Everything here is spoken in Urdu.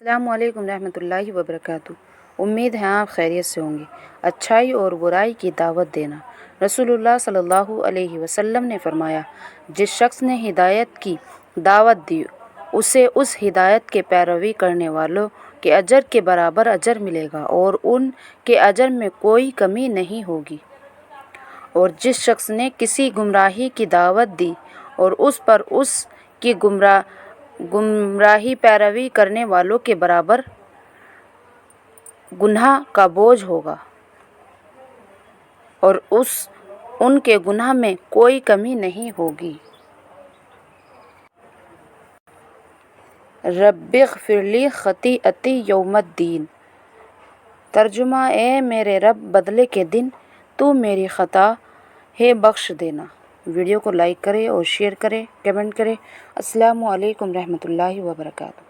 السلام علیکم رحمۃ اللہ وبرکاتہ۔ امید ہے آپ خیریت سے ہوں گے۔ اچھائی اور برائی کی دعوت دینا۔ رسول اللہ صلی اللہ علیہ وسلم نے فرمایا، جس شخص نے ہدایت کی دعوت دی اسے اس ہدایت کے پیروی کرنے والوں کے اجر کے برابر اجر ملے گا اور ان کے اجر میں کوئی کمی نہیں ہوگی، اور جس شخص نے کسی گمراہی کی دعوت دی اور اس پر اس کی گمراہی پیروی کرنے والوں کے برابر گناہ کا بوجھ ہوگا اور ان کے گناہ میں کوئی کمی نہیں ہوگی۔ رب اغفر لی خطیئتی یوم الدین۔ ترجمہ: اے میرے رب، بدلے کے دن تو میری خطائیں بخش دینا۔ ویڈیو کو لائک کریں اور شیئر کریں، کمنٹ کریں۔ السلام علیکم رحمۃ اللہ وبرکاتہ۔